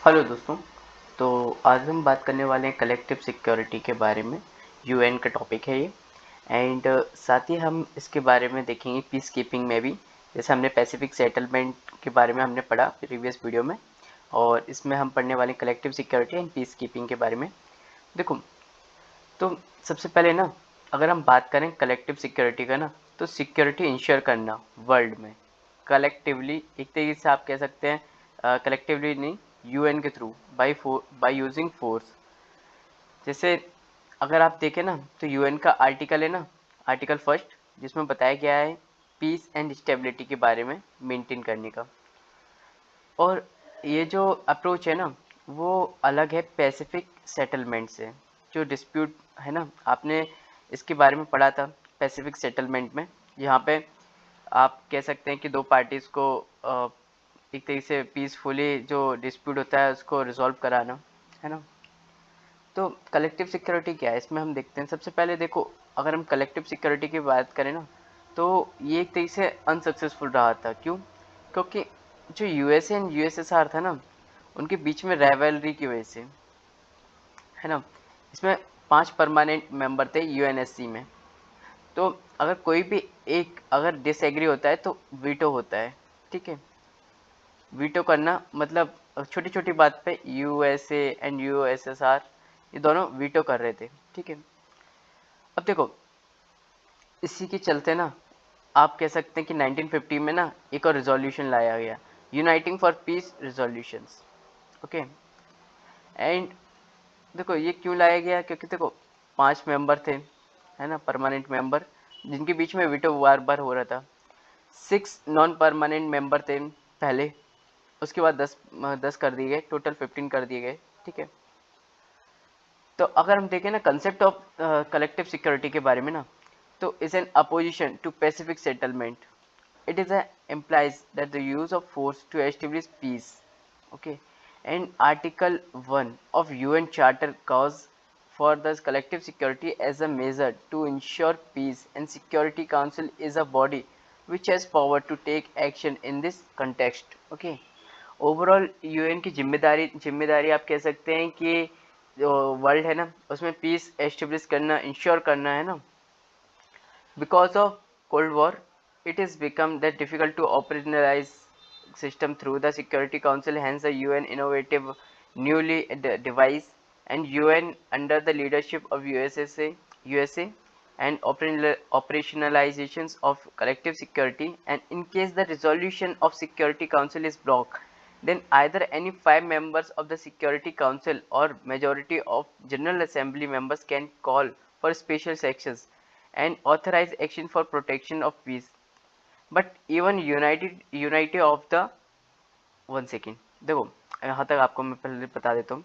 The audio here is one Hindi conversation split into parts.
हेलो दोस्तों। तो आज हम बात करने वाले हैं कलेक्टिव सिक्योरिटी के बारे में। यूएन का टॉपिक है ये। एंड साथ ही हम इसके बारे में देखेंगे पीस कीपिंग में भी। जैसे हमने पैसिफिक सेटलमेंट के बारे में हमने पढ़ा प्रीवियस वीडियो में, और इसमें हम पढ़ने वाले collective security and peace keeping के बारे में। देखो, तो सबसे पहले ना, अगर हम बात करें कलेक्टिव सिक्योरिटी का ना, तो सिक्योरिटी इंश्योर करना वर्ल्ड में कलेक्टिवली, एक तरीके से आप कह सकते हैं कलेक्टिवली नहीं, यूएन के थ्रू, बाय यूजिंग फोर्स। जैसे अगर आप देखें ना, तो यूएन का आर्टिकल है ना, आर्टिकल फर्स्ट, जिसमें बताया गया है पीस एंड स्टेबिलिटी के बारे में मेंटेन करने का। और ये जो अप्रोच है ना, वो अलग है पैसिफिक सेटलमेंट से। जो डिस्प्यूट है ना, आपने इसके बारे में पढ़ा था पैसिफिक सेटलमेंट में। यहाँ पे आप कह सकते हैं कि दो पार्टीज़ को एक तरीके से पीसफुली जो डिस्प्यूट होता है उसको रिजॉल्व कराना, है ना। तो कलेक्टिव सिक्योरिटी क्या है, इसमें हम देखते हैं। सबसे पहले देखो, अगर हम कलेक्टिव सिक्योरिटी की बात करें ना, तो ये एक तरीके से अनसक्सेसफुल रहा था। क्यों? क्योंकि जो यूएसए एंड यूएसएसआर था ना, उनके बीच में राइवलरी की वजह से, है ना। इसमें 5 परमानेंट मेंबर थे यूएनएससी में। तो अगर कोई भी एक अगर डिसएग्री होता है तो वीटो होता है, ठीक है। वीटो करना मतलब छोटी छोटी बात पे यूएसए एंड यूएसएसआर ये दोनों वीटो कर रहे थे, ठीक है। अब देखो, इसी के चलते ना, आप कह सकते हैं कि 1950 में ना एक और रिजोल्यूशन लाया गया, uniting for piece resolutions, okay. And देखो, ये क्यों लाया गया, क्योंकि देखो 5 मेंबर थे, है ना, परमानेंट मेंबर, जिनके बीच में वीटो बार बार हो रहा था। 6 नॉन परमानेंट मेंबर थे पहले, उसके बाद 10 कर दिए गए, टोटल 15 कर दिए गए, ठीक है। तो अगर हम देखें ना कंसेप्ट ऑफ कलेक्टिव सिक्योरिटी के बारे में ना, तो is an opposition to pacific settlement. It is implies that the use of force to establish peace, okay, and article 1 of UN charter calls for the collective security as a measure to ensure peace, and security council is a body which has power to take action in this context, okay। Overall UN की जिम्मेदारी आप कह सकते हैं कि जो वर्ल्ड है ना, उसमें पीस एस्टेब्लिश करना, इंश्योर करना, है ना। Because of cold war, it is become that difficult to operationalize system through the Security Council. Hence, the UN innovative newly devised and UN under the leadership of USA and operationalizations of collective security. And in case the resolution of Security Council is blocked, then either any 5 members of the Security Council or majority of General Assembly members can call for special sections and authorize action for protection of peace. But even United of the, one second, देखो यहाँ तक आपको मैं पहले बता देता हूँ।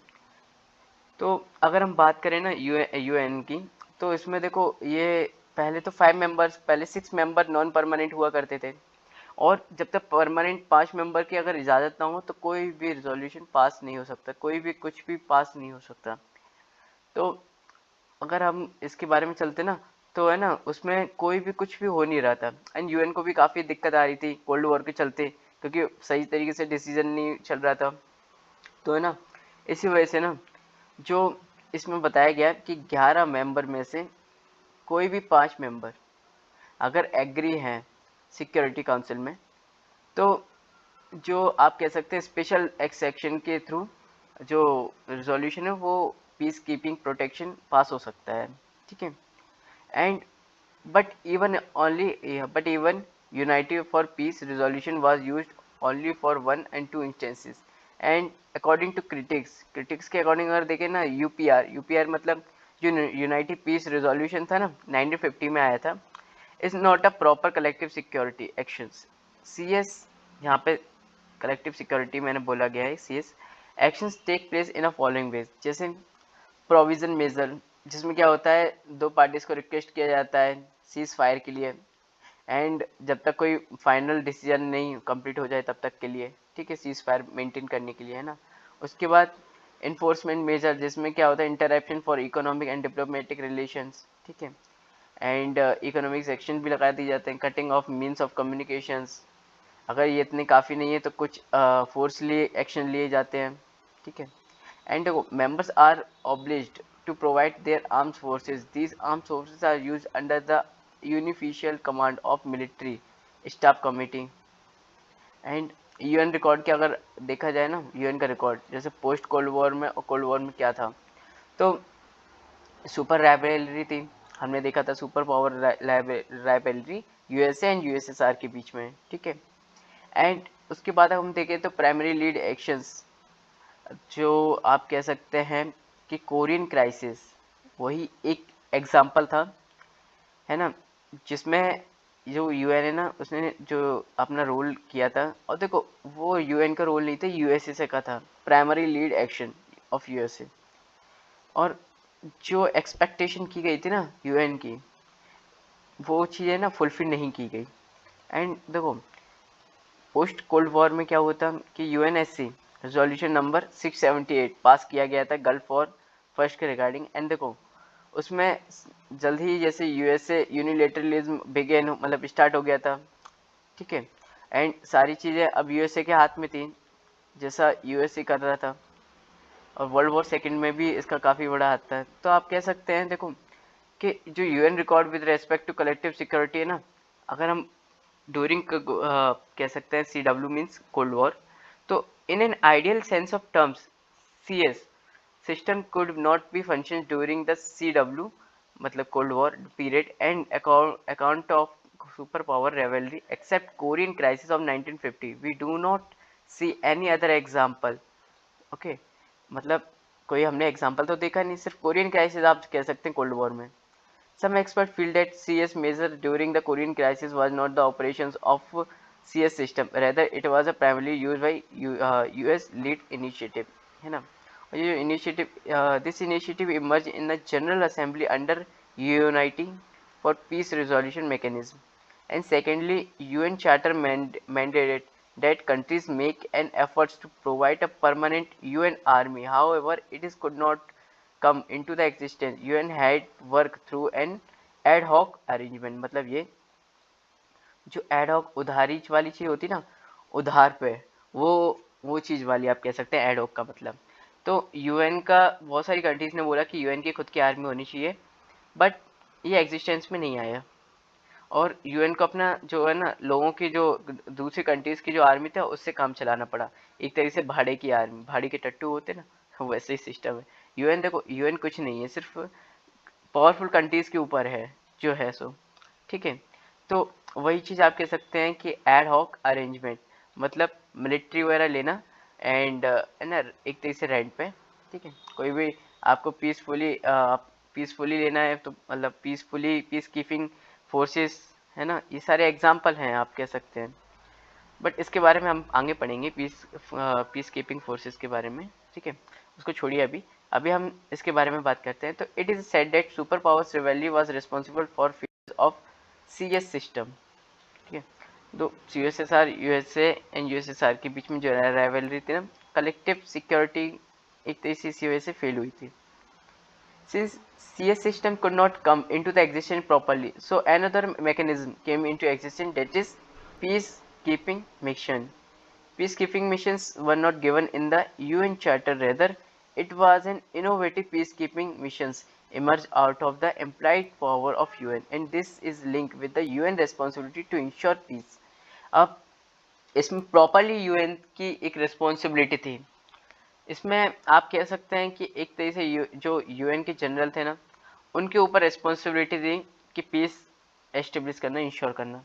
तो अगर हम बात करें ना यूएन की, तो इसमें देखो ये पहले तो 5 मेंबर्स, पहले 6 मेंबर नॉन परमानेंट हुआ करते थे। और जब तक परमानेंट 5 मेंबर की अगर इजाज़त ना हो तो कोई भी रिजोल्यूशन पास नहीं हो सकता, कोई भी कुछ भी पास नहीं हो सकता। तो अगर हम इसके बारे में चलते ना, तो है ना, उसमें कोई भी कुछ भी हो नहीं रहा था। एंड यूएन को भी काफ़ी दिक्कत आ रही थी कोल्ड वॉर के चलते, क्योंकि सही तरीके से डिसीजन नहीं चल रहा था। तो है ना, इसी वजह से ना, जो इसमें बताया गया कि 11 मेंबर में से कोई भी 5 मेंबर अगर एग्री हैं सिक्योरिटी काउंसिल में, तो जो आप कह सकते हैं स्पेशल एक्सेप्शन के थ्रू जो रिजोल्यूशन है वो पीस कीपिंग प्रोटेक्शन पास हो सकता है, ठीक है। And but even unity for peace resolution was used only for 1 and 2 instances। and according to critics के अकॉर्डिंग अगर देखें ना, यूपीआर मतलब जो यूनाइटेड पीस रेजोल्यूशन था ना, 1950 में आया था, is not a proper collective security actions. CS, यहाँ पे कलेक्टिव सिक्योरिटी मैंने बोला गया है CS, actions take place in a following ways. जैसे प्रोविजन मेजर, जिसमें क्या होता है, दो पार्टीज को रिक्वेस्ट किया जाता है सीज फायर के लिए, एंड जब तक कोई फाइनल डिसीजन नहीं कंप्लीट हो जाए तब तक के लिए, ठीक है, सीज फायर मेंटेन करने के लिए, है ना। उसके बाद इन्फोर्समेंट मेजर, जिसमें क्या होता है, interruption for economic and diplomatic relations, ठीक है। एंड इकोनॉमिक सेक्शन भी लगा दिए जाते हैं। Cutting of means of communications, अगर ये इतने काफ़ी नहीं है तो कुछ फोर्सली एक्शन लिए जाते हैं। ठीक है। एंड देखो members are obliged to provide their armed forces, these armed forces are used under the unified command of military staff committee. And UN record के अगर देखा जाए ना, यूएन का रिकॉर्ड जैसे पोस्ट कोल्ड वॉर में और कोल्ड वॉर में क्या था, तो सुपर राइवलरी थी, हमने देखा था super power rivalry USA and USSR के बीच में, ठीक है। एंड उसके बाद हम देखें तो प्राइमरी लीड एक्शंस, जो आप कह सकते हैं कि कोरियन क्राइसिस वही एक एग्जाम्पल था, है ना, जिसमें जो यूएन है ना उसने जो अपना रोल किया था, और देखो वो यूएन का रोल नहीं था, यूएसए का था, primary lead action of USA. और जो एक्सपेक्टेशन की गई थी ना यूएन की, वो चीज़ें ना फुलफिल नहीं की गई। एंड देखो पोस्ट कोल्ड वॉर में क्या हुआ था कि यूएनएससी रेजोल्यूशन नंबर 678 पास किया गया था गल्फ वॉर फर्स्ट के रिगार्डिंग। एंड देखो उसमें जल्द ही जैसे यूएसए यूनिलेटरलिज्म बिगेन मतलब स्टार्ट हो गया था, ठीक है। एंड सारी चीज़ें अब यूएसए के हाथ में थी, जैसा यूएसए कर रहा था, और वर्ल्ड वॉर सेकेंड में भी इसका काफ़ी बड़ा हाथ था। तो आप कह सकते हैं देखो कि जो UN record with respect to collective security है ना, अगर हम ड्यूरिंग कह सकते हैं CW मीन्स कोल्ड वॉर, तो in an ideal sense of terms CS system could not be functions during the CW मतलब cold war period and account of superpower rivalry except Korean crisis of 1950 we do not see any other example। Okay मतलब कोई हमने एग्जांपल तो देखा नहीं, सिर्फ कोरियन क्राइसिस आप कह सकते हैं कोल्ड वॉर में। Some experts feel that CS measure during the Korean crisis was not the operations of CS system, rather it was a primarily used by US lead initiative, है ना। और ये initiative, this initiative emerged in the General Assembly under UNIT for peace resolution mechanism, and secondly UN Charter mandated that countries make an efforts to provide a permanent UN army. However, it is could not come into the existence, UN had work through an ad hoc arrangement। मतलब ये जो ad hoc उधारी वाली चीज़ होती ना, उधार पे, वो चीज़ वाली आप कह सकते हैं ad hoc का मतलब। तो यूएन का बहुत सारी कंट्रीज ने बोला कि यूएन की खुद की आर्मी होनी चाहिए, बट ये एग्जिस्टेंस में नहीं आया। और यूएन को अपना जो है ना लोगों की जो दूसरी कंट्रीज की जो आर्मी था उससे काम चलाना पड़ा, एक तरीके से भाड़े की आर्मी, भाड़े के टट्टू होते ना वैसे ही सिस्टम है। यूएन देखो यूएन कुछ नहीं है, सिर्फ पावरफुल कंट्रीज के ऊपर है जो है सो, ठीक है। तो वही चीज़ आप कह सकते हैं कि एड हॉक अरेंजमेंट मतलब मिलिट्री वगैरह लेना एंड है ना एक तरीके से रेंट पे, ठीक है। कोई भी आपको पीसफुली लेना है तो मतलब पीस कीपिंग फोर्सेस, है ना, ये सारे एग्जाम्पल हैं आप कह सकते हैं। बट इसके बारे में हम आगे पढ़ेंगे पीस कीपिंग फोर्सेस के बारे में, ठीक है, उसको छोड़िए अभी। अभी हम इसके बारे में बात करते हैं। तो it is said that super powers revalue was responsible for failure of CS system, ठीक है। तो यूएसएसआर यूएसए एंड यूएसएसआर के बीच में जो राइवलरी थी ना, कलेक्टिव सिक्योरिटी एक तरह से इसी वजह से फेल हुई थी। Since CS system could not come into the existence properly, so another mechanism came into existence, that is peacekeeping mission. Peacekeeping missions were not given in the UN Charter, rather it was an innovative peacekeeping missions emerged out of the implied power of UN, and this is linked with the UN responsibility to ensure peace। अब इसमें प्रॉपरली यूएन की एक रिस्पॉन्सिबिलिटी थी। इसमें आप कह सकते हैं कि एक तरह से जो यूएन के जनरल थे ना, उनके ऊपर रिस्पॉन्सिबिलिटी थी कि पीस एस्टेब्लिश करना, इंश्योर करना।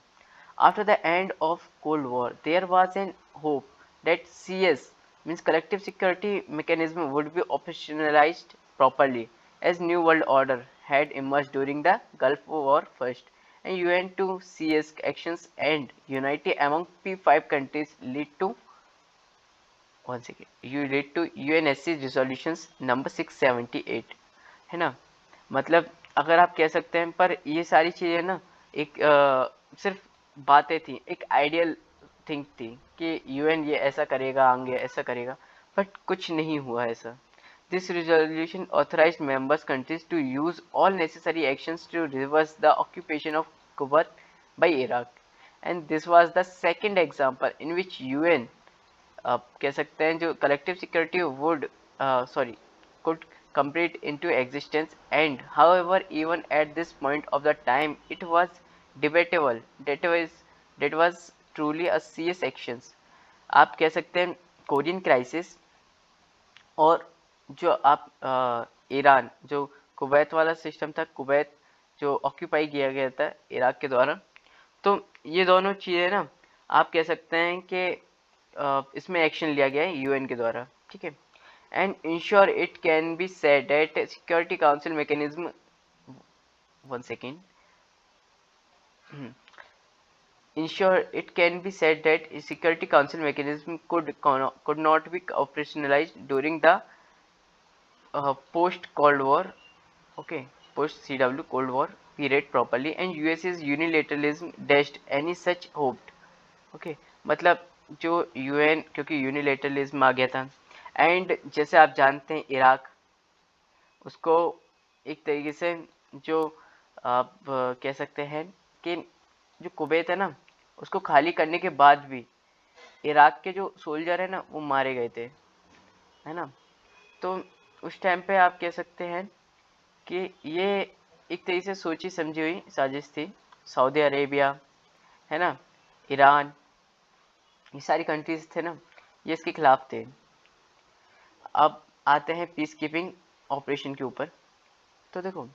After the end of cold war there was an hope that CS means collective security mechanism would be operationalized properly as new world order had emerged during the Gulf War first, and UN to CS actions and unity among P5 countries lead to once again you relate to UNSC resolutions number 678, है ना। मतलब अगर आप कह सकते हैं, पर ये सारी चीज़ें ना एक सिर्फ बातें थी, एक आइडियल थिंक थी कि यूएन ये ऐसा करेगा, आगे ऐसा करेगा, बट कुछ नहीं हुआ ऐसा। This resolution authorized members countries to use all necessary actions to reverse the occupation of Kuwait by Iraq, and this was the second example in which UN आप कह सकते हैं जो collective security would could complete into existence, and however even at this point of the time it was debatable that was truly a serious actions. आप कह सकते हैं कोरियन क्राइसिस और जो आप ईरान जो कुवैत वाला सिस्टम था, कुवैत जो ऑक्यूपाई किया गया था इराक के द्वारा, तो ये दोनों चीज़ें ना आप कह सकते हैं कि इसमें एक्शन लिया गया है यूएन के द्वारा, ठीक है। And ensure it can be said that security council mechanism, one second, ensure it can be said that a security council mechanism could not be operationalized during the post Cold War, okay, post CW Cold War period properly, and US's unilateralism dashed any such hoped, okay, मतलब जो यूएन क्योंकि यूनिलेटरलिज्म आ गया था, एंड जैसे आप जानते हैं इराक उसको एक तरीके से जो आप कह सकते हैं कि जो कुवैत है ना उसको खाली करने के बाद भी इराक के जो सोल्जर है ना वो मारे गए थे, है ना। तो उस टाइम पे आप कह सकते हैं कि ये एक तरीके से सोची समझी हुई साजिश थी। सऊदी अरेबिया, है ना, ईरान, ये सारी कंट्रीज थे ना ये इसके खिलाफ थे। अब आते हैं पीस कीपिंग ऑपरेशन के ऊपर। तो देखो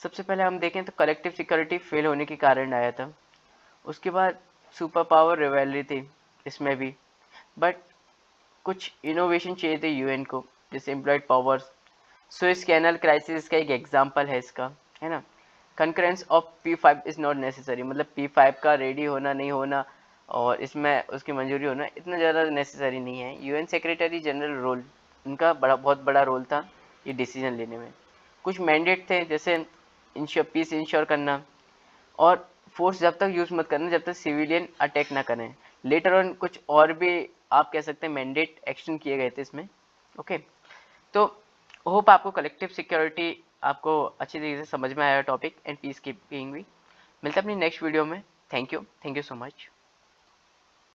सबसे पहले हम देखें तो कलेक्टिव सिक्योरिटी फेल होने के कारण आया था, उसके बाद सुपर पावर रिवेलरी थी इसमें भी, बट कुछ इनोवेशन चाहिए थे यूएन को, जैसे employed powers, Suez canal crisis का एक एग्जांपल है इसका, है ना। Concurrence of P5 is not necessary, मतलब P5 का रेडी होना नहीं होना और इसमें उसकी मंजूरी होना इतना ज़्यादा नेसेसरी नहीं है। यूएन सेक्रेटरी जनरल रोल, उनका बहुत बड़ा रोल था ये डिसीजन लेने में। कुछ मैंडेट थे जैसे पीस इंश्योर करना और फोर्स जब तक यूज़ मत करना जब तक सिविलियन अटैक ना करें। लेटर ऑन कुछ और भी आप कह सकते हैं मैंडेट एक्शन किए गए थे इसमें, ओके। तो होप आपको कलेक्टिव सिक्योरिटी आपको अच्छी तरीके से समझ में आया टॉपिक एंड पीस कीपिंग भी। मिलते हैं अपनी नेक्स्ट वीडियो में। Thank you so much.